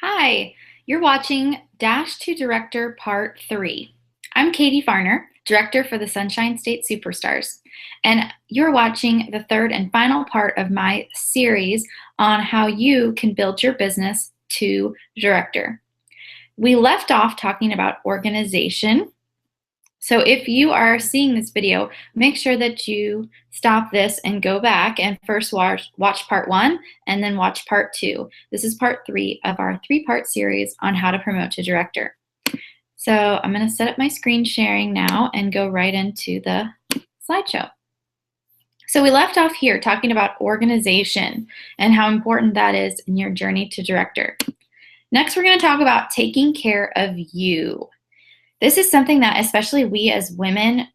Hi, you're watching Dash to Director Part 3. I'm Katie Farner, Director for the Sunshine State Superstars, and you're watching the third and final part of my series on how you can build your business to director. We left off talking about organization. So if you are seeing this video, make sure that you stop this and go back and first watch part 1 and then watch part 2. This is part 3 of our 3-part series on how to promote to director. So I'm going to set up my screen sharing now and go right into the slideshow. So we left off here talking about organization and how important that is in your journey to director. Next, we're going to talk about taking care of you. This is something that especially we as women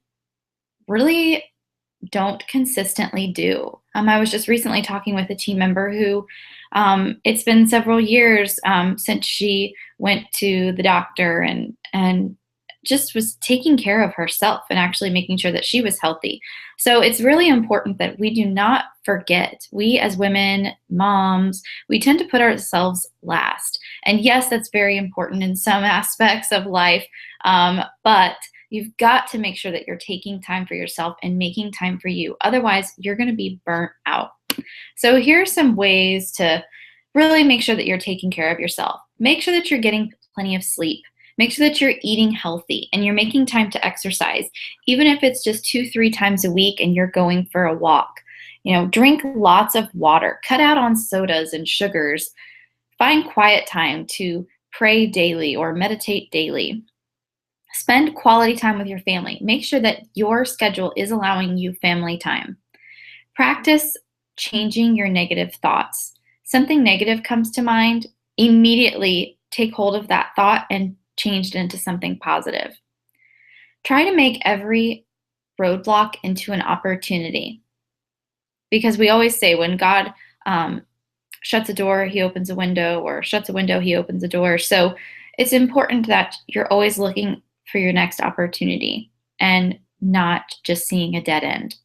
really don't consistently do. I was just recently talking with a team member who it's been several years since she went to the doctor and just was taking care of herself and actually making sure that she was healthy. So it's really important that we do not forget. We as women, moms, we tend to put ourselves last. And yes, that's very important in some aspects of life, but you've got to make sure that you're taking time for yourself and making time for you. Otherwise, you're going to be burnt out. So here are some ways to really make sure that you're taking care of yourself. Make sure that you're getting plenty of sleep. Make sure that you're eating healthy and you're making time to exercise, even if it's just 2-3 times a week and you're going for a walk. Drink lots of water. Cut out on sodas and sugars. Find quiet time to pray daily or meditate daily. Spend quality time with your family. Make sure that your schedule is allowing you family time. Practice changing your negative thoughts. Something negative comes to mind, immediately take hold of that thought and change it into something positive. Try to make every roadblock into an opportunity. Because we always say when God shuts a door, he opens a window, or shuts a window, he opens a door. So it's important that you're always looking for your next opportunity and not just seeing a dead end.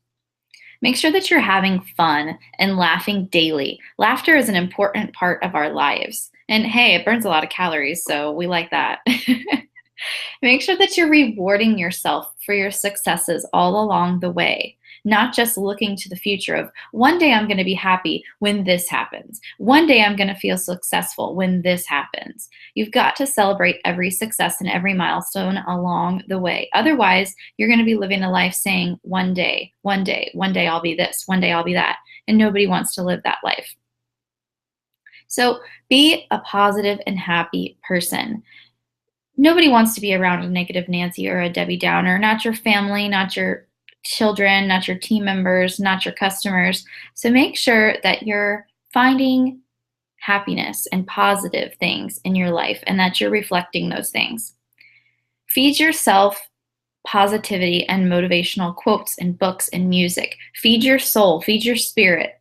Make sure that you're having fun and laughing daily. Laughter is an important part of our lives. And hey, it burns a lot of calories, so we like that. Make sure that you're rewarding yourself for your successes all along the way, not just looking to the future of one day I'm going to be happy when this happens. One day I'm going to feel successful when this happens. You've got to celebrate every success and every milestone along the way. Otherwise, you're going to be living a life saying one day I'll be this, one day I'll be that. And nobody wants to live that life. So be a positive and happy person. Nobody wants to be around a negative Nancy or a Debbie Downer, not your family, not your children, not your team members, not your customers. So make sure that you're finding happiness and positive things in your life and that you're reflecting those things. Feed yourself positivity and motivational quotes and books and music. Feed your soul, feed your spirit.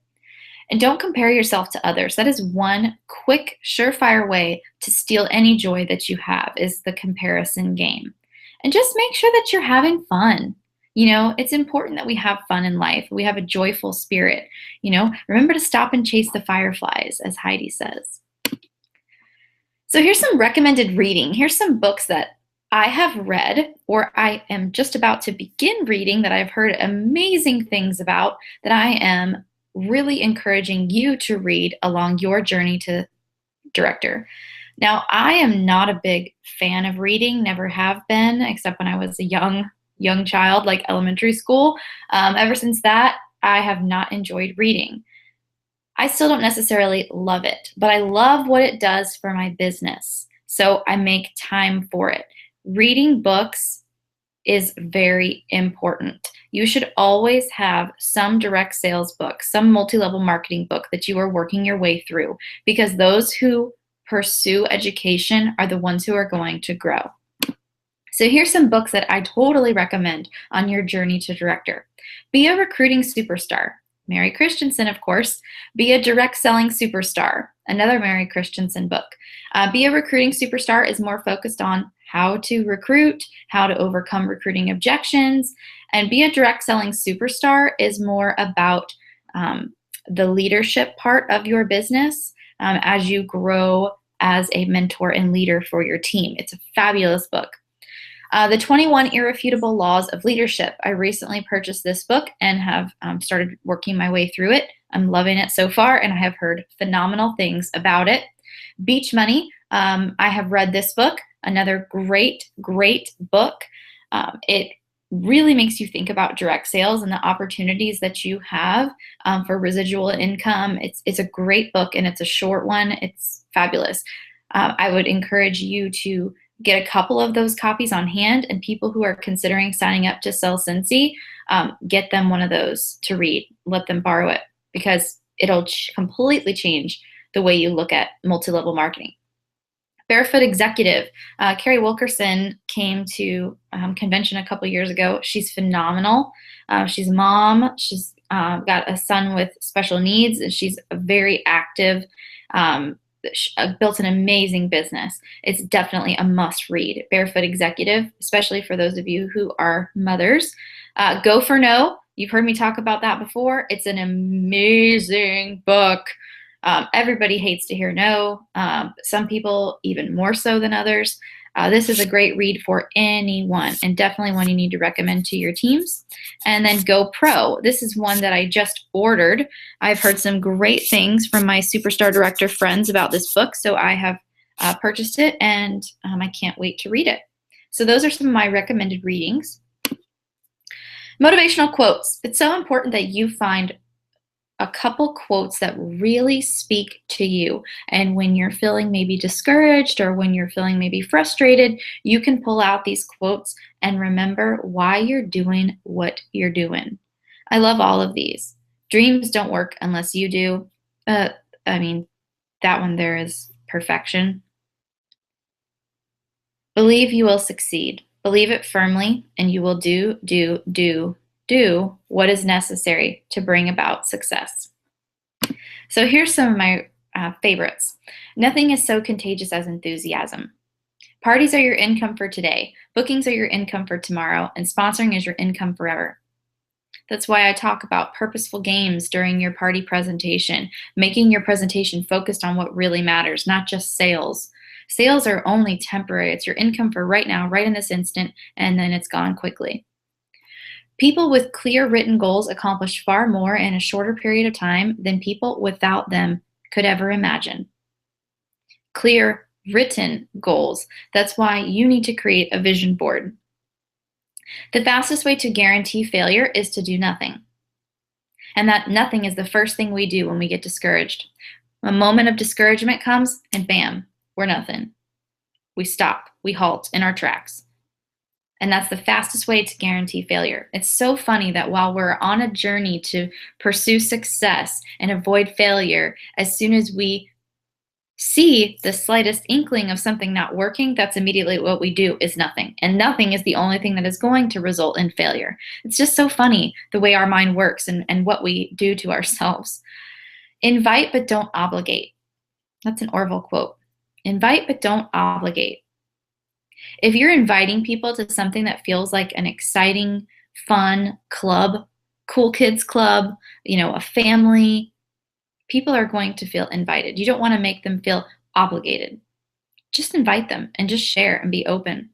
And don't compare yourself to others. That is one quick, surefire way to steal any joy that you have, is the comparison game. And just make sure that you're having fun. It's important that we have fun in life. We have a joyful spirit. Remember to stop and chase the fireflies, as Heidi says. So here's some recommended reading. Here's some books that I have read or I am just about to begin reading that I've heard amazing things about, that I am really encouraging you to read along your journey to director. Now, I am not a big fan of reading, never have been, except when I was a young child, like elementary school. Ever since that, I have not enjoyed reading. I still don't necessarily love it, but I love what it does for my business. So I make time for it. Reading books is very important. You should always have some direct sales book, some multi-level marketing book that you are working your way through, because those who pursue education are the ones who are going to grow. So here's some books that I totally recommend on your journey to director. Be a Recruiting Superstar. Mary Christensen, of course. Be a Direct Selling Superstar. Another Mary Christensen book. Be a Recruiting Superstar is more focused on how to recruit, how to overcome recruiting objections, and Be a Direct Selling Superstar is more about the leadership part of your business as you grow as a mentor and leader for your team. It's a fabulous book. The 21 Irrefutable Laws of Leadership. I recently purchased this book and have started working my way through it. I'm loving it so far, and I have heard phenomenal things about it. Beach Money. I have read this book, another great, great book. It really makes you think about direct sales and the opportunities that you have for residual income. It's a great book, and it's a short one. It's fabulous. I would encourage you to get a couple of those copies on hand, and people who are considering signing up to Sell Cincy, get them one of those to read. Let them borrow it, because it'll completely change the way you look at multi-level marketing. Barefoot Executive. Carrie Wilkerson came to convention a couple years ago. She's phenomenal. She's a mom. She's got a son with special needs, and she's a very active, built an amazing business. It's definitely a must read. Barefoot Executive, especially for those of you who are mothers. Go for No. You've heard me talk about that before. It's an amazing book. Everybody hates to hear no. Some people even more so than others. This is a great read for anyone, and definitely one you need to recommend to your teams. And then Go Pro. This is one that I just ordered. I've heard some great things from my Superstar Director friends about this book, so I have purchased it, and I can't wait to read it. So those are some of my recommended readings. Motivational quotes. It's so important that you find a couple quotes that really speak to you. And when you're feeling maybe discouraged, or when you're feeling maybe frustrated, you can pull out these quotes and remember why you're doing what you're doing. I love all of these. Dreams don't work unless you do. I mean, that one there is perfection. Believe you will succeed. Believe it firmly, and you will do what is necessary to bring about success. So here's some of my favorites. Nothing is so contagious as enthusiasm. Parties are your income for today. Bookings are your income for tomorrow, and sponsoring is your income forever. That's why I talk about purposeful games during your party presentation, making your presentation focused on what really matters, not just sales. Sales are only temporary. It's your income for right now, right in this instant, and then it's gone quickly. People with clear written goals accomplish far more in a shorter period of time than people without them could ever imagine. Clear written goals. That's why you need to create a vision board. The fastest way to guarantee failure is to do nothing. And that nothing is the first thing we do when we get discouraged. A moment of discouragement comes, and bam, we're nothing. We stop, we halt in our tracks. And that's the fastest way to guarantee failure. It's so funny that while we're on a journey to pursue success and avoid failure, as soon as we see the slightest inkling of something not working, that's immediately what we do is nothing. And nothing is the only thing that is going to result in failure. It's just so funny the way our mind works and what we do to ourselves. Invite but don't obligate. That's an Orville quote. Invite but don't obligate. If you're inviting people to something that feels like an exciting, fun club, cool kids club, a family, people are going to feel invited. You don't want to make them feel obligated. Just invite them and just share and be open.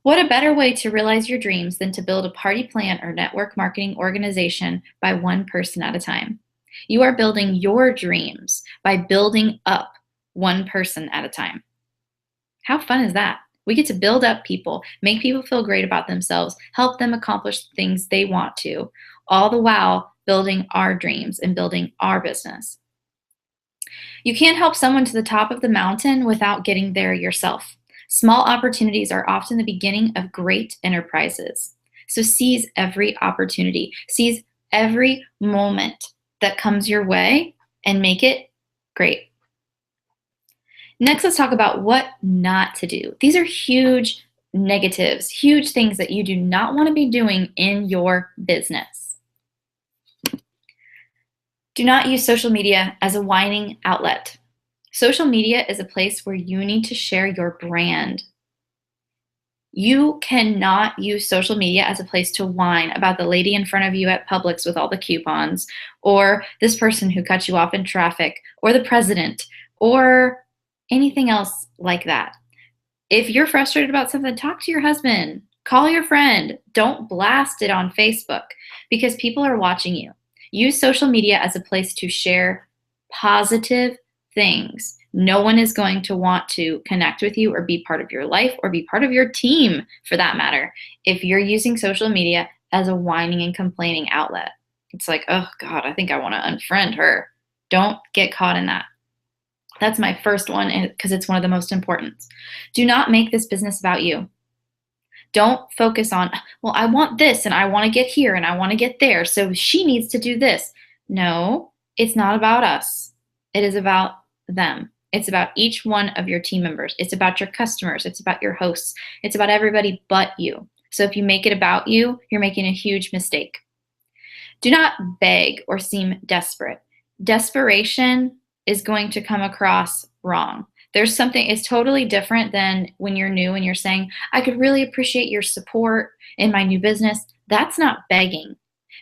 What a better way to realize your dreams than to build a party plan or network marketing organization by one person at a time. You are building your dreams by building up one person at a time. How fun is that? We get to build up people, make people feel great about themselves, help them accomplish the things they want to, all the while building our dreams and building our business. You can't help someone to the top of the mountain without getting there yourself. Small opportunities are often the beginning of great enterprises. So seize every opportunity, seize every moment that comes your way and make it great. Next, let's talk about what not to do. These are huge negatives, huge things that you do not want to be doing in your business. Do not use social media as a whining outlet. Social media is a place where you need to share your brand. You cannot use social media as a place to whine about the lady in front of you at Publix with all the coupons, or this person who cut you off in traffic, or the president, or anything else like that. If you're frustrated about something, talk to your husband, call your friend. Don't blast it on Facebook because people are watching you. Use social media as a place to share positive things. No one is going to want to connect with you or be part of your life or be part of your team for that matter if you're using social media as a whining and complaining outlet. It's like, oh God, I think I want to unfriend her. Don't get caught in that. That's my first one because it's one of the most important. Do not make this business about you. Don't focus on, well, I want this and I want to get here and I want to get there, so she needs to do this. No, it's not about us. It is about them. It's about each one of your team members. It's about your customers. It's about your hosts. It's about everybody but you. So if you make it about you, you're making a huge mistake. Do not beg or seem desperate. Desperation is going to come across wrong. There's something, it's totally different than when you're new and you're saying, I could really appreciate your support in my new business. That's not begging.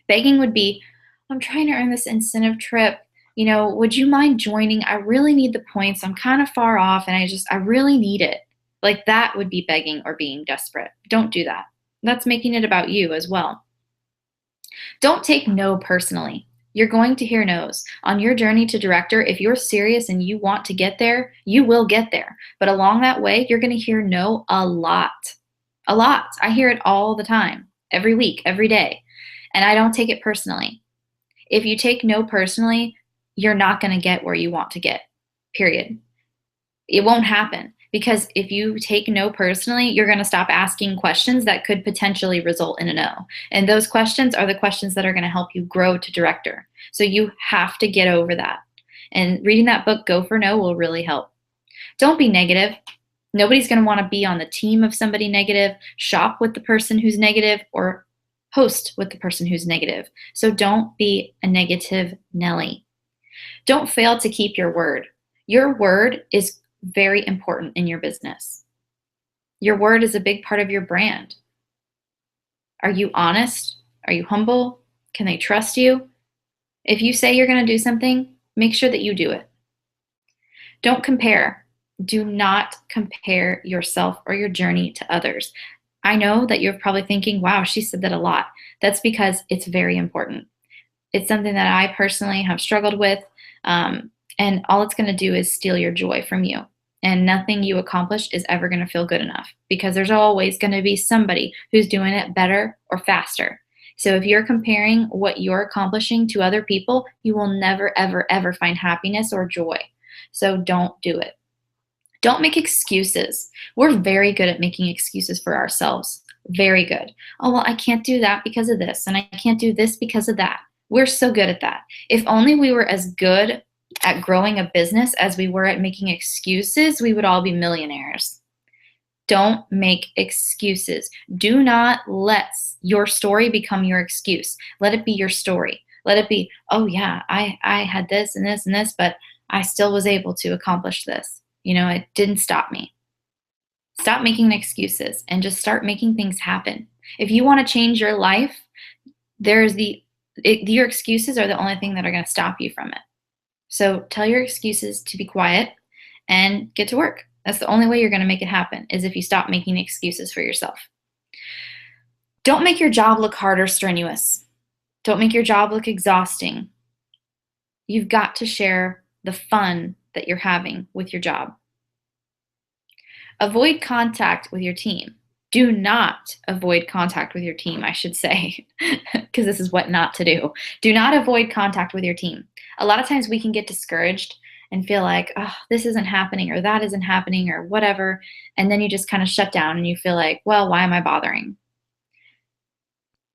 Begging would be, I'm trying to earn this incentive trip. Would you mind joining? I really need the points. I'm kind of far off and I really need it. Like that would be begging or being desperate. Don't do that. That's making it about you as well. Don't take no personally. You're going to hear no's. On your journey to director, if you're serious and you want to get there, you will get there. But along that way, you're going to hear no a lot. A lot. I hear it all the time, every week, every day. And I don't take it personally. If you take no personally, you're not going to get where you want to get, period. It won't happen. Because if you take no personally, you're going to stop asking questions that could potentially result in a no. And those questions are the questions that are going to help you grow to director. So you have to get over that. And reading that book, Go for No, will really help. Don't be negative. Nobody's going to want to be on the team of somebody negative, shop with the person who's negative, or host with the person who's negative. So don't be a negative Nelly. Don't fail to keep your word. Your word is very important in your business. Your word is a big part of your brand. Are you honest? Are you humble? Can they trust you? If you say you're going to do something, make sure that you do it. Don't compare. Do not compare yourself or your journey to others. I know that you're probably thinking, wow, she said that a lot. That's because it's very important. It's something that I personally have struggled with. And all it's going to do is steal your joy from you. And nothing you accomplish is ever going to feel good enough because there's always going to be somebody who's doing it better or faster. So if you're comparing what you're accomplishing to other people, you will never, ever, ever find happiness or joy. So don't do it. Don't make excuses. We're very good at making excuses for ourselves. Very good. Oh, well, I can't do that because of this, and I can't do this because of that. We're so good at that. If only we were as good at growing a business as we were at making excuses, we would all be millionaires. Don't make excuses. Do not let your story become your excuse. Let it be your story. Let it be, oh yeah, I had this and this and this, but I still was able to accomplish this. It didn't stop me. Stop making excuses and just start making things happen. If you want to change your life, your excuses are the only thing that are going to stop you from it. So tell your excuses to be quiet and get to work. That's the only way you're going to make it happen, is if you stop making excuses for yourself. Don't make your job look hard or strenuous. Don't make your job look exhausting. You've got to share the fun that you're having with your job. Avoid contact with your team. Do not avoid contact with your team, I should say, because this is what not to do. Do not avoid contact with your team. A lot of times we can get discouraged and feel like, oh, this isn't happening or that isn't happening or whatever. And then you just kind of shut down and you feel like, well, why am I bothering?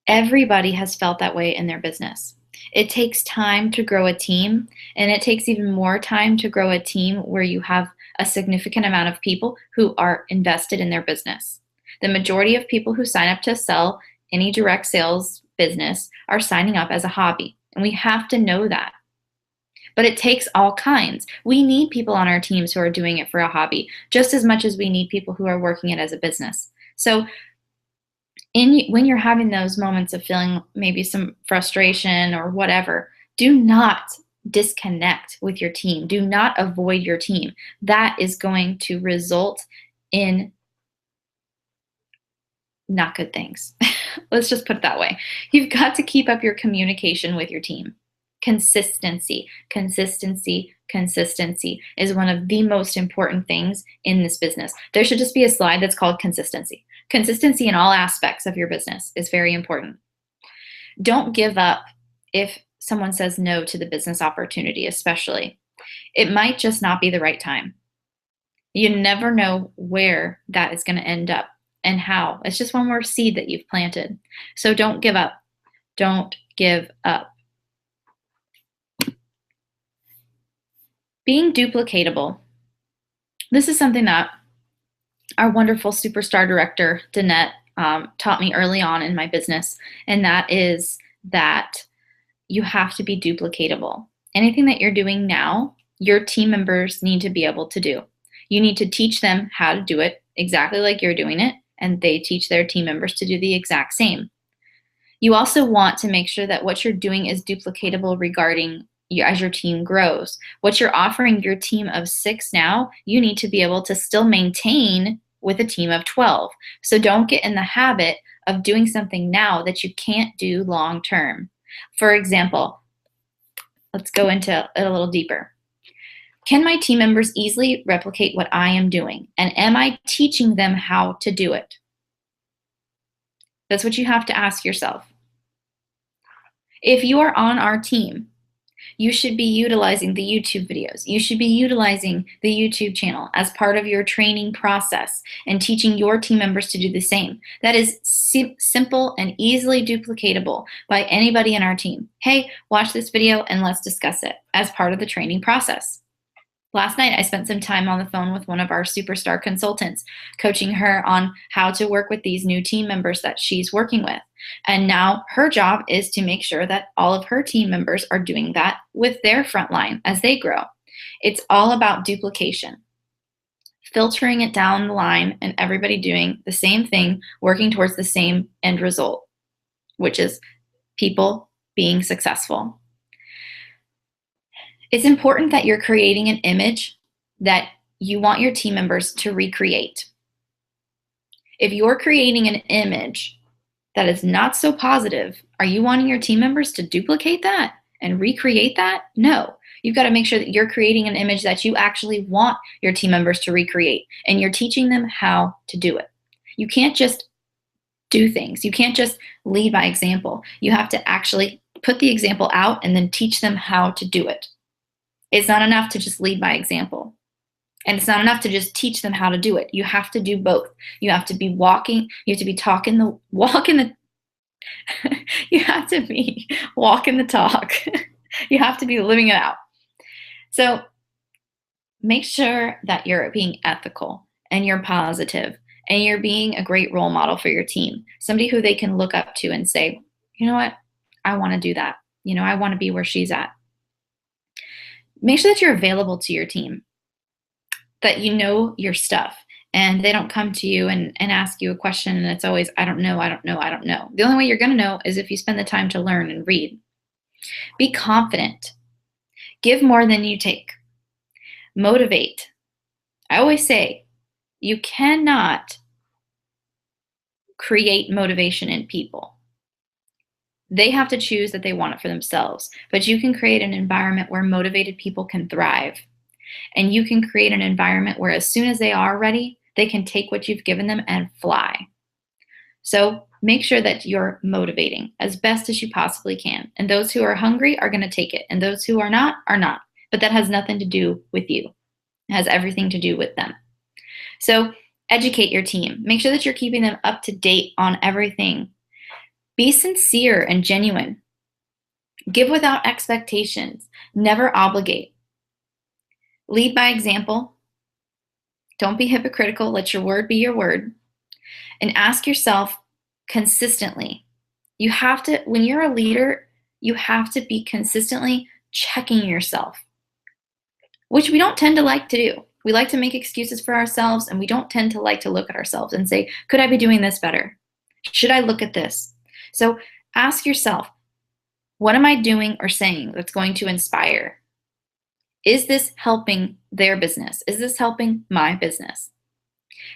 Everybody has felt that way in their business. It takes time to grow a team, and it takes even more time to grow a team where you have a significant amount of people who are invested in their business. The majority of people who sign up to sell any direct sales business are signing up as a hobby, and we have to know that. But it takes all kinds. We need people on our teams who are doing it for a hobby just as much as we need people who are working it as a business. So when you're having those moments of feeling maybe some frustration or whatever, do not disconnect with your team. Do not avoid your team. That is going to result in not good things. Let's just put it that way. You've got to keep up your communication with your team. Consistency, consistency, consistency is one of the most important things in this business. There should just be a slide that's called consistency. Consistency in all aspects of your business is very important. Don't give up if someone says no to the business opportunity, especially. It might just not be the right time. You never know where that is going to end up and how. It's just one more seed that you've planted. So don't give up. Don't give up. Being duplicatable. This is something that our wonderful superstar director, Danette, taught me early on in my business, and that is that you have to be duplicatable. Anything that you're doing now, your team members need to be able to do. You need to teach them how to do it exactly like you're doing it, and they teach their team members to do the exact same. You also want to make sure that what you're doing is duplicatable regarding as your team grows. What you're offering your team of 6 now, you need to be able to still maintain with a team of 12. So don't get in the habit of doing something now that you can't do long term. For example, let's go into it a little deeper. Can my team members easily replicate what I am doing? And am I teaching them how to do it? That's what you have to ask yourself. If you are on our team, you should be utilizing the YouTube videos. You should be utilizing the YouTube channel as part of your training process and teaching your team members to do the same. That is simple and easily duplicatable by anybody in our team. Hey, watch this video and let's discuss it as part of the training process. Last night, I spent some time on the phone with one of our superstar consultants, coaching her on how to work with these new team members that she's working with. And now her job is to make sure that all of her team members are doing that with their frontline as they grow. It's all about duplication, filtering it down the line and everybody doing the same thing, working towards the same end result, which is people being successful. It's important that you're creating an image that you want your team members to recreate. If you're creating an image that is not so positive, are you wanting your team members to duplicate that and recreate that? No. You've got to make sure that you're creating an image that you actually want your team members to recreate, and you're teaching them how to do it. You can't just do things. You can't just lead by example. You have to actually put the example out and then teach them how to do it. It's not enough to just lead by example. And it's not enough to just teach them how to do it. You have to do both. You have to be walking, you have to be talking the walk in the you have to be walking the talk. You have to be living it out. So make sure that you're being ethical and you're positive and you're being a great role model for your team. Somebody who they can look up to and say, you know what? I want to do that. I want to be where she's at. Make sure that you're available to your team, that you know your stuff, and they don't come to you and ask you a question and it's always, I don't know, I don't know, I don't know. The only way you're going to know is if you spend the time to learn and read. Be confident. Give more than you take. Motivate. I always say, you cannot create motivation in people. They have to choose that they want it for themselves, but you can create an environment where motivated people can thrive. And you can create an environment where as soon as they are ready, they can take what you've given them and fly. So make sure that you're motivating as best as you possibly can. And those who are hungry are going to take it. And those who are not, are not. But that has nothing to do with you. It has everything to do with them. So educate your team. Make sure that you're keeping them up to date on everything. Be sincere and genuine. Give without expectations. Never obligate. Lead by example. Don't be hypocritical. Let your word be your word. And ask yourself consistently. You have to, when you're a leader, you have to be consistently checking yourself, which we don't tend to like to do. We like to make excuses for ourselves, and we don't tend to like to look at ourselves and say, could I be doing this better? Should I look at this? So ask yourself, What am I doing or saying that's going to inspire? Is this helping their business? Is this helping my business?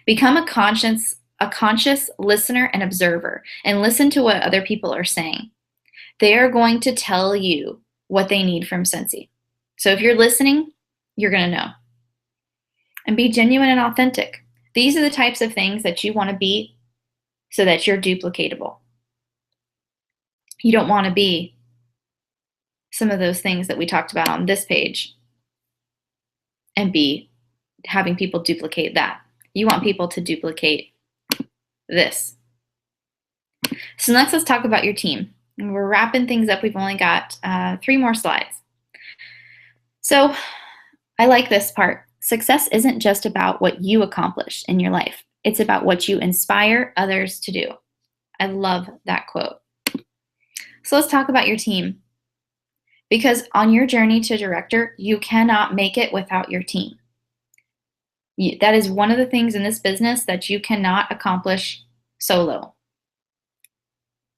Become a conscious listener and observer, and listen to what other people are saying. They are going to tell you what they need from Scentsy. So if you're listening, you're going to know. And be genuine and authentic. These are the types of things that you want to be so that you're duplicatable. You don't want to be some of those things that we talked about on this page and be having people duplicate that. You want people to duplicate this. So next, let's talk about your team. And we're wrapping things up. We've only got 3 more slides. So I like this part. Success isn't just about what you accomplish in your life. It's about what you inspire others to do. I love that quote. So let's talk about your team. Because on your journey to director, you cannot make it without your team. That is one of the things in this business that you cannot accomplish solo.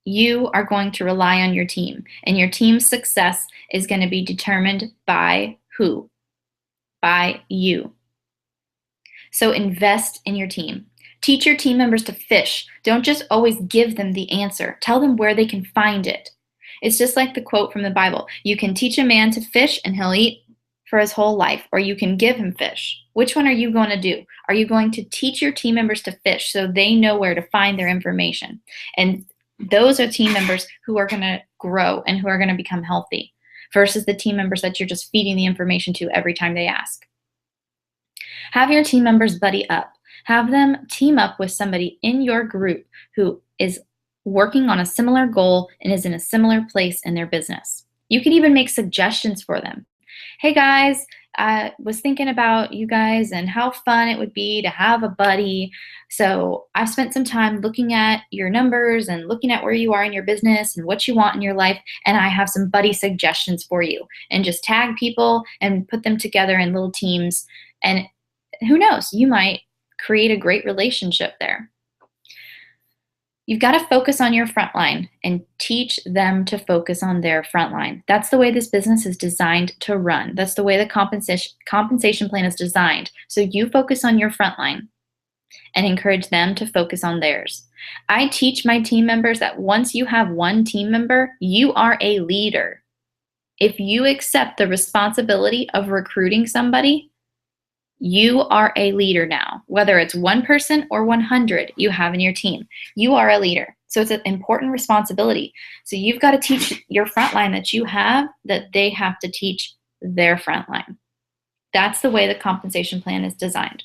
You are going to rely on your team, and your team's success is going to be determined by who? By you. So invest in your team. Teach your team members to fish. Don't just always give them the answer. Tell them where they can find it. It's just like the quote from the Bible. You can teach a man to fish and he'll eat for his whole life, or you can give him fish. Which one are you going to do? Are you going to teach your team members to fish so they know where to find their information? And those are team members who are going to grow and who are going to become healthy versus the team members that you're just feeding the information to every time they ask. Have your team members buddy up. Have them team up with somebody in your group who is working on a similar goal and is in a similar place in their business. You can even make suggestions for them. Hey guys, I was thinking about you guys and how fun it would be to have a buddy. So I've spent some time looking at your numbers and looking at where you are in your business and what you want in your life. And I have some buddy suggestions for you. And just tag people and put them together in little teams. And who knows, you might create a great relationship there. You've got to focus on your front line and teach them to focus on their front line. That's the way this business is designed to run. That's the way the compensation plan is designed. So you focus on your front line and encourage them to focus on theirs. I teach my team members that once you have one team member, you are a leader. If you accept the responsibility of recruiting somebody, you are a leader now. Whether it's one person or 100 you have in your team, you are a leader. So it's an important responsibility. So you've got to teach your frontline that you have that they have to teach their frontline. That's the way the compensation plan is designed.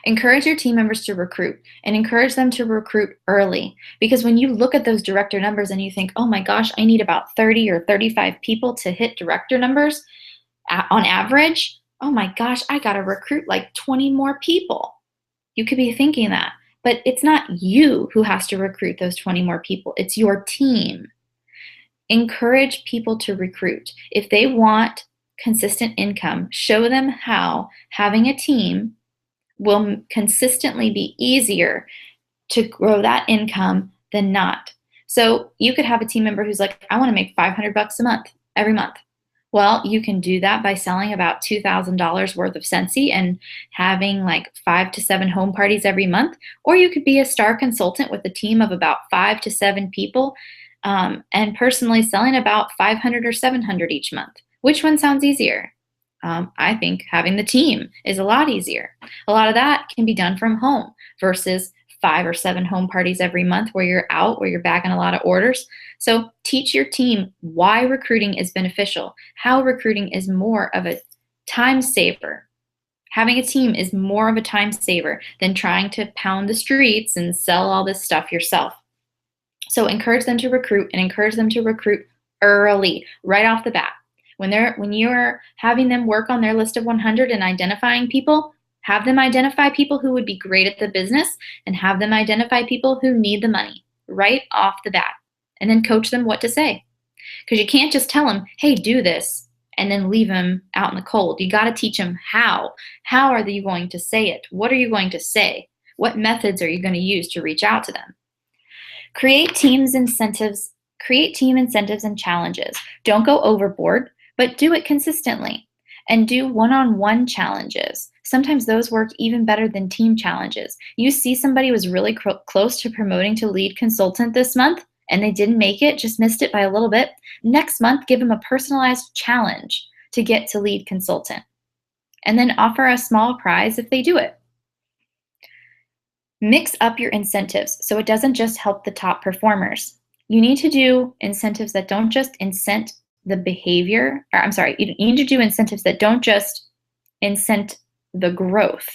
Encourage your team members to recruit and encourage them to recruit early. Because when you look at those director numbers and you think, oh my gosh, I need about 30 or 35 people to hit director numbers on average, oh my gosh, I got to recruit like 20 more people. You could be thinking that, but it's not you who has to recruit those 20 more people. It's your team. Encourage people to recruit. If they want consistent income, show them how having a team will consistently be easier to grow that income than not. So you could have a team member who's like, I want to make $500 a month, every month. Well, you can do that by selling about $2,000 worth of Scentsy and having like 5 to 7 home parties every month. Or you could be a star consultant with a team of about 5 to 7 people and personally selling about 500 or 700 each month. Which one sounds easier? I think having the team is a lot easier. A lot of that can be done from home versus 5 or 7 home parties every month where you're out, where you're bagging a lot of orders. So teach your team why recruiting is beneficial, how recruiting is more of a time saver. Having a team is more of a time saver than trying to pound the streets and sell all this stuff yourself. So encourage them to recruit and encourage them to recruit early, right off the bat. When you're having them work on their list of 100 and identifying people, have them identify people who would be great at the business and have them identify people who need the money right off the bat. And then coach them what to say. Because you can't just tell them, hey, do this, and then leave them out in the cold. You got to teach them how. How are you going to say it? What are you going to say? What methods are you going to use to reach out to them? Create teams incentives Create team incentives and challenges. Don't go overboard, but do it consistently. And do one-on-one challenges. Sometimes those work even better than team challenges. You see somebody was really close to promoting to lead consultant this month, and they didn't make it, just missed it by a little bit. Next month, give them a personalized challenge to get to lead consultant. And then offer a small prize if they do it. Mix up your incentives so it doesn't just help the top performers. You need to do incentives that don't just incent the behavior, you need to do incentives that don't just incent the growth,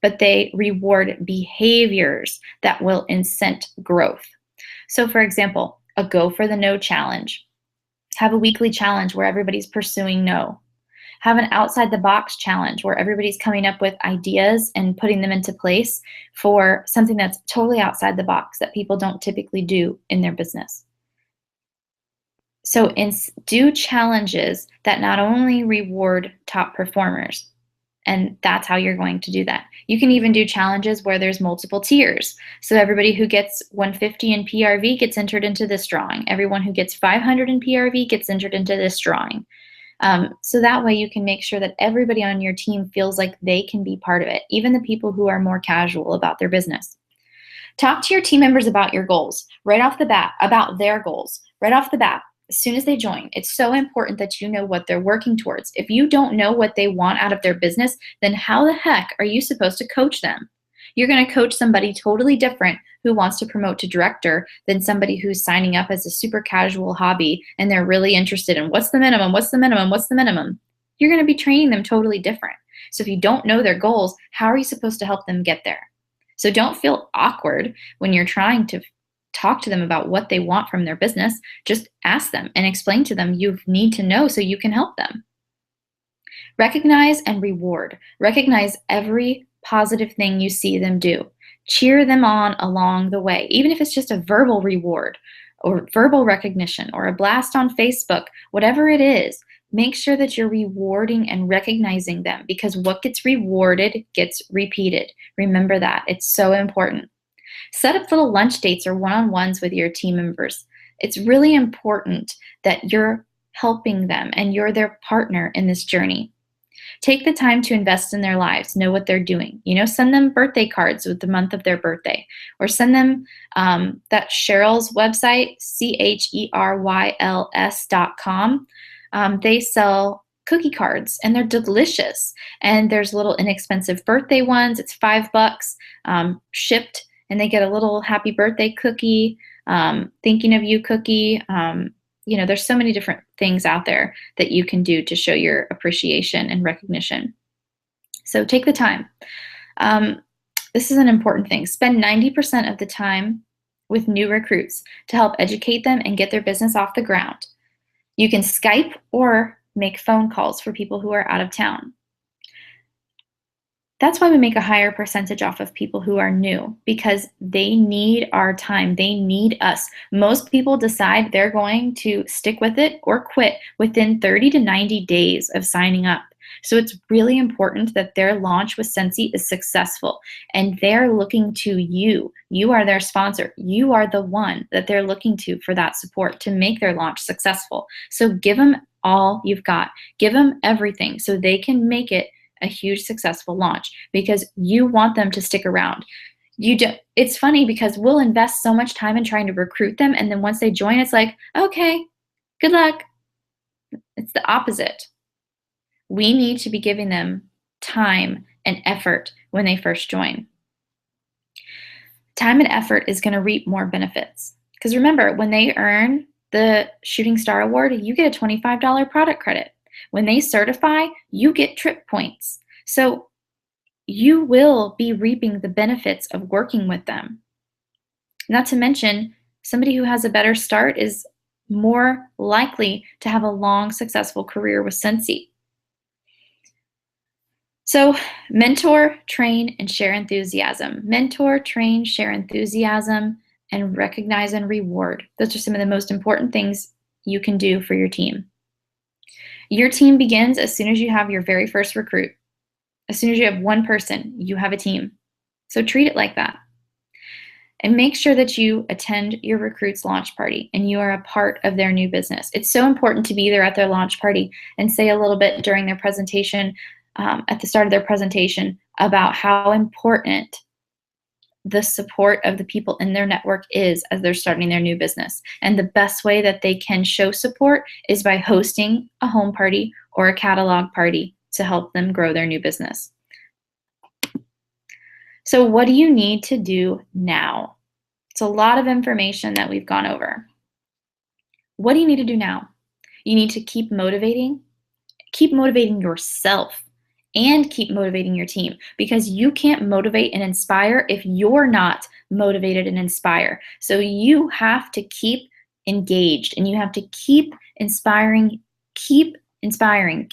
but they reward behaviors that will incent growth. So for example, a Go for the No challenge. Have a weekly challenge where everybody's pursuing no. Have an outside the box challenge where everybody's coming up with ideas and putting them into place for something that's totally outside the box that people don't typically do in their business. So do challenges that not only reward top performers, and that's how you're going to do that. You can even do challenges where there's multiple tiers. So everybody who gets 150 in PRV gets entered into this drawing. Everyone who gets 500 in PRV gets entered into this drawing. So that way you can make sure that everybody on your team feels like they can be part of it, even the people who are more casual about their business. Talk to your team members about your goals right off the bat, about their goals right off the bat. As soon as they join, it's so important that you know what they're working towards. If you don't know what they want out of their business, then how the heck are you supposed to coach them? You're going to coach somebody totally different who wants to promote to director than somebody who's signing up as a super casual hobby and they're really interested in what's the minimum, what's the minimum, what's the minimum. You're going to be training them totally different. So if you don't know their goals, how are you supposed to help them get there? So don't feel awkward when you're trying to talk to them about what they want from their business. Just ask them and explain to them you need to know so you can help them. Recognize and reward. Recognize every positive thing you see them do. Cheer them on along the way, even if it's just a verbal reward or verbal recognition or a blast on Facebook, whatever it is. Make sure that you're rewarding and recognizing them, because what gets rewarded gets repeated. Remember that. It's so important. Set up little lunch dates or one-on-ones with your team members. It's really important that you're helping them and you're their partner in this journey. Take the time to invest in their lives, know what they're doing. Send them birthday cards with the month of their birthday, or send them that Cheryl's website, CHERYLS.com. They sell cookie cards and they're delicious. And there's little inexpensive birthday ones. It's $5 shipped. And they get a little happy birthday cookie, thinking of you cookie. There's so many different things out there that you can do to show your appreciation and recognition. So take the time. This is an important thing. Spend 90% of the time with new recruits to help educate them and get their business off the ground. You can Skype or make phone calls for people who are out of town. That's why we make a higher percentage off of people who are new, because they need our time. They need us. Most people decide they're going to stick with it or quit within 30 to 90 days of signing up. So it's really important that their launch with Scentsy is successful, and they're looking to you. You are their sponsor. You are the one that they're looking to for that support to make their launch successful. So give them all you've got. Give them everything so they can make it a huge successful launch, because you want them to stick around. It's funny because we'll invest so much time in trying to recruit them, and then once they join, it's like, okay, good luck. It's the opposite. We need to be giving them time and effort when they first join. Time and effort is going to reap more benefits, because remember, when they earn the Shooting Star Award, you get a $25 product credit. When they certify, you get trip points. So you will be reaping the benefits of working with them. Not to mention, somebody who has a better start is more likely to have a long, successful career with Scentsy. So mentor, train, and share enthusiasm. Mentor, train, share enthusiasm, and recognize and reward. Those are some of the most important things you can do for your team. Your team begins as soon as you have your very first recruit. As soon as you have one person, you have a team. So treat it like that. And make sure that you attend your recruit's launch party and you are a part of their new business. It's so important to be there at their launch party and say a little bit during their presentation, at the start of their presentation, about how important the support of the people in their network is as they're starting their new business. And the best way that they can show support is by hosting a home party or a catalog party to help them grow their new business. So what do you need to do now? It's a lot of information that we've gone over. What do you need to do now? You need to keep motivating yourself, and keep motivating your team, because you can't motivate and inspire if you're not motivated and inspire. So you have to keep engaged, and you have to keep inspiring, keep inspiring.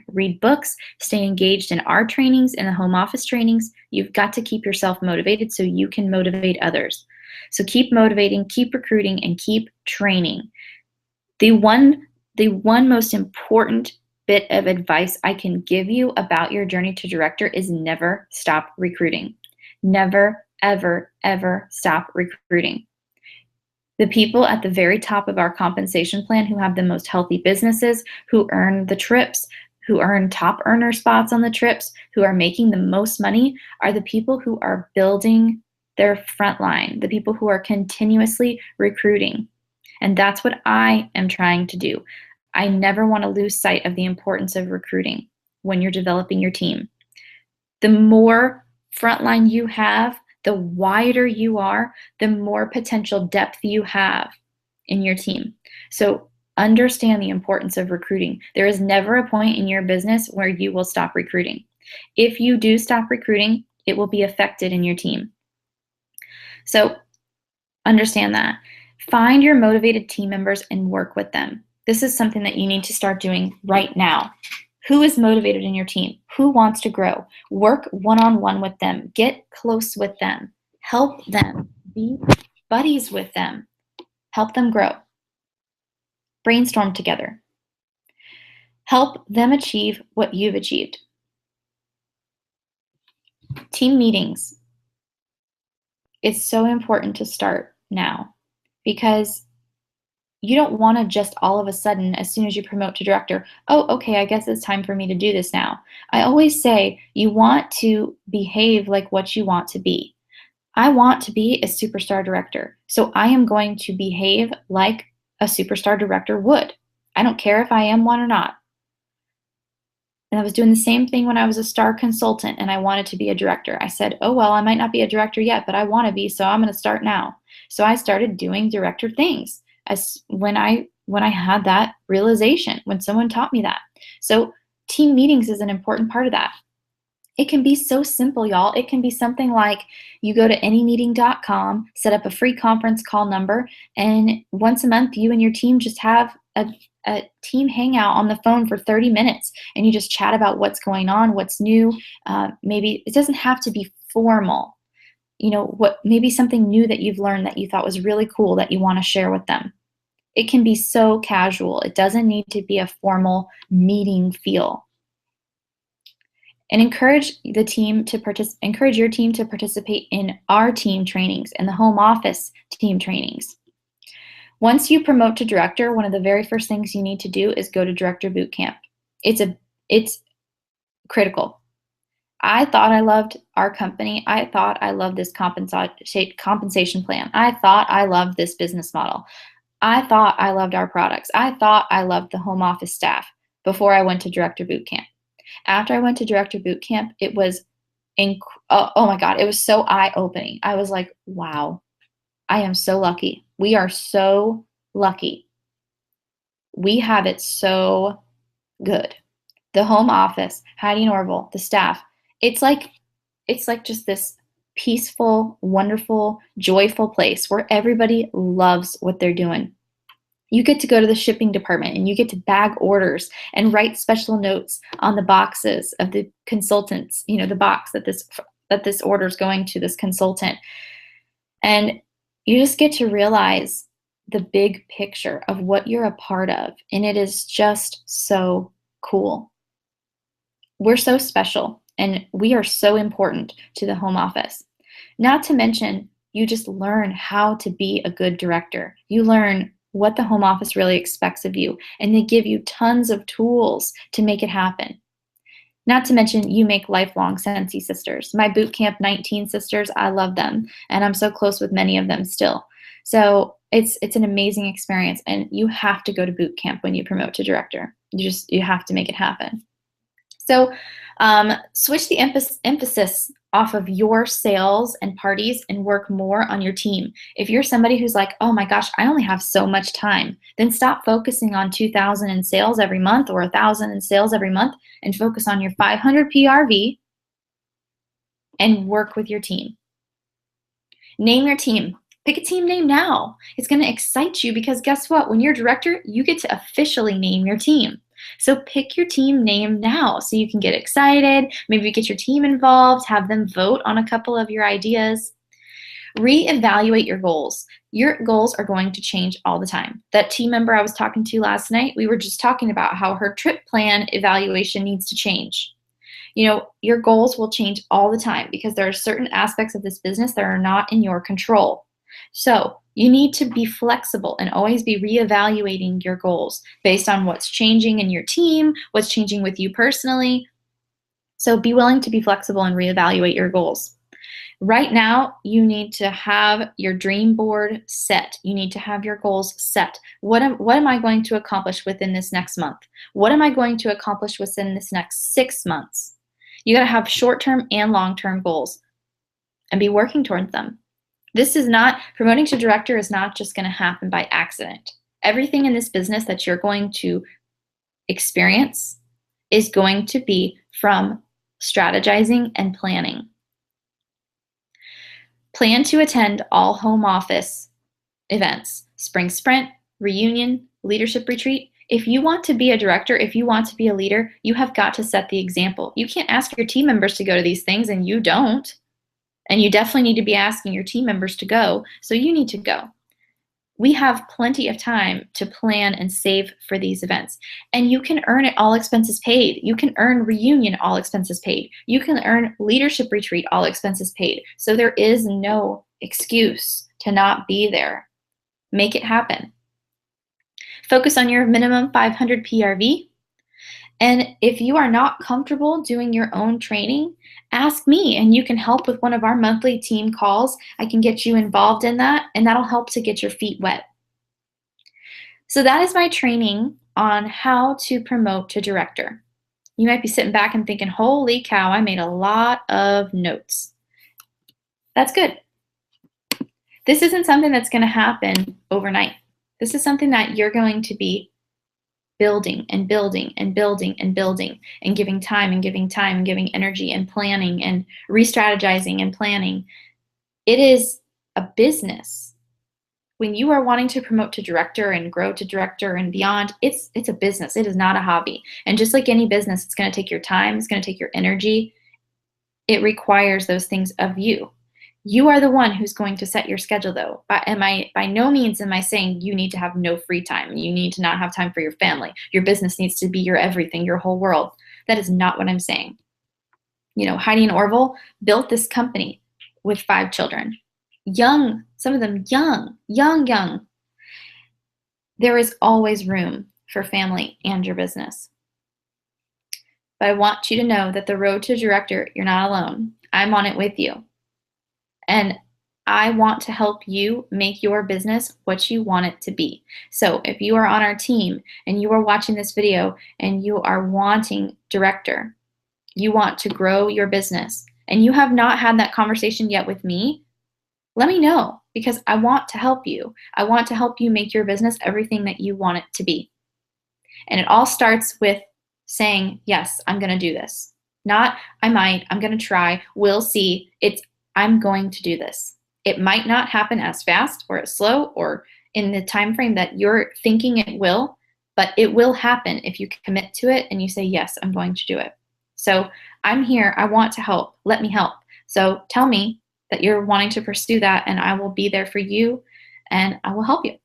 Read books, stay engaged in our trainings, in the home office trainings. You've got to keep yourself motivated so you can motivate others. So keep motivating, keep recruiting, and keep training. The one most important bit of advice I can give you about your journey to director is never stop recruiting. Never, ever, ever stop recruiting. The people at the very top of our compensation plan who have the most healthy businesses, who earn the trips, who earn top earner spots on the trips, who are making the most money, are the people who are building their front line, the people who are continuously recruiting. And that's what I am trying to do. I never want to lose sight of the importance of recruiting when you're developing your team. The more frontline you have, the wider you are, the more potential depth you have in your team. So understand the importance of recruiting. There is never a point in your business where you will stop recruiting. If you do stop recruiting, it will be affected in your team. So understand that. Find your motivated team members and work with them. This is something that you need to start doing right now. Who is motivated in your team? Who wants to grow? Work one-on-one with them. Get close with them. Help them. Be buddies with them. Help them grow. Brainstorm together. Help them achieve what you've achieved. Team meetings. It's so important to start now, because you don't want to just all of a sudden, as soon as you promote to director, oh, okay, I guess it's time for me to do this now. I always say you want to behave like what you want to be. I want to be a superstar director, so I am going to behave like a superstar director would. I don't care if I am one or not. And I was doing the same thing when I was a star consultant and I wanted to be a director. I said, oh, well, I might not be a director yet, but I want to be, so I'm going to start now. So I started doing director things when I had that realization, when someone taught me that. So team meetings is an important part of that. It can be so simple, y'all. It can be something like you go to anymeeting.com, set up a free conference call number, and once a month you and your team just have a team hangout on the phone for 30 minutes, and you just chat about what's going on, what's new. Maybe it doesn't have to be formal. Maybe something new that you've learned that you thought was really cool that you want to share with them. It can be so casual. It doesn't need to be a formal meeting feel. And encourage your team to participate in our team trainings and the home office team trainings. Once you promote to director, one of the very first things you need to do is go to director boot camp. It's critical. I thought I loved our company. I thought I loved this compensation plan. I thought I loved this business model. I thought I loved our products. I thought I loved the home office staff before I went to director boot camp. After I went to director boot camp, it was, oh my God, it was so eye-opening. I was like, wow, I am so lucky. We are so lucky. We have it so good. The home office, Heidi Norval, the staff, it's like just this peaceful, wonderful, joyful place where everybody loves what they're doing. You get to go to the shipping department and you get to bag orders and write special notes on the boxes of the consultants, the box that this order is going to this consultant. And you just get to realize the big picture of what you're a part of. And it is just so cool. We're so special and we are so important to the home office. Not to mention, You just learn how to be a good director. You learn what the home office really expects of you, and they give you tons of tools to make it happen. Not to mention, you make lifelong Sensi sisters. My boot camp 19 sisters, I love them, and I'm so close with many of them still. So it's an amazing experience, and you have to go to boot camp when you promote to director. You have to make it happen. So switch the emphasis off of your sales and parties and work more on your team. If you're somebody who's like, oh my gosh, I only have so much time, then stop focusing on 2,000 in sales every month or 1,000 in sales every month and focus on your 500 PRV and work with your team. Name your team. Pick a team name now. It's going to excite you because guess what? When you're a director, you get to officially name your team. So pick your team name now so you can get excited, maybe get your team involved, have them vote on a couple of your ideas. Reevaluate your goals. Your goals are going to change all the time. That team member I was talking to last night, we were just talking about how her trip plan evaluation needs to change. You know, your goals will change all the time because there are certain aspects of this business that are not in your control. So you need to be flexible and always be reevaluating your goals based on what's changing in your team, what's changing with you personally. So be willing to be flexible and reevaluate your goals. Right now, you need to have your dream board set. You need to have your goals set. What am I going to accomplish within this next month? What am I going to accomplish within this next 6 months? You got to have short-term and long-term goals and be working towards them. This is not, promoting to director is not just going to happen by accident. Everything in this business that you're going to experience is going to be from strategizing and planning. Plan to attend all home office events, spring sprint, reunion, leadership retreat. If you want to be a director, if you want to be a leader, you have got to set the example. You can't ask your team members to go to these things and you don't. And you definitely need to be asking your team members to go, so you need to go. We have plenty of time to plan and save for these events. And you can earn it all expenses paid. You can earn reunion all expenses paid. You can earn leadership retreat all expenses paid. So there is no excuse to not be there. Make it happen. Focus on your minimum 500 PRV. And if you are not comfortable doing your own training, ask me and you can help with one of our monthly team calls. I can get you involved in that, and that'll help to get your feet wet. So that is my training on how to promote to director. You might be sitting back and thinking, holy cow, I made a lot of notes. That's good. This isn't something that's going to happen overnight. This is something that you're going to be building and building and building and building and giving time and giving time and giving energy and planning and re-strategizing and planning. It is a business. When you are wanting to promote to director and grow to director and beyond, it's a business. It is not a hobby. And just like any business, it's going to take your time. It's going to take your energy. It requires those things of you. You are the one who's going to set your schedule, though. By no means am I saying you need to have no free time. You need to not have time for your family. Your business needs to be your everything, your whole world. That is not what I'm saying. You know, Heidi and Orville built this company with 5 children. Young, some of them young. There is always room for family and your business. But I want you to know that the road to director, you're not alone. I'm on it with you. And I want to help you make your business what you want it to be. So if you are on our team and you are watching this video and you are wanting director, you want to grow your business, and you have not had that conversation yet with me, let me know, because I want to help you. I want to help you make your business everything that you want it to be. And it all starts with saying, yes, I'm going to do this. Not, I might, I'm going to try, we'll see. It's, I'm going to do this. It might not happen as fast or as slow or in the time frame that you're thinking it will, but it will happen if you commit to it and you say, yes, I'm going to do it. So I'm here. I want to help. Let me help. So tell me that you're wanting to pursue that, and I will be there for you and I will help you.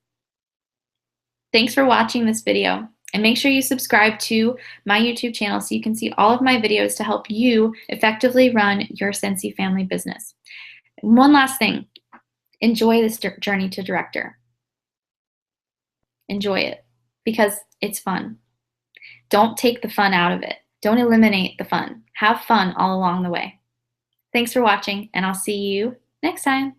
Thanks for watching this video. And make sure you subscribe to my YouTube channel so you can see all of my videos to help you effectively run your Sensi family business. One last thing. Enjoy this journey to director. Enjoy it because it's fun. Don't take the fun out of it. Don't eliminate the fun. Have fun all along the way. Thanks for watching, and I'll see you next time.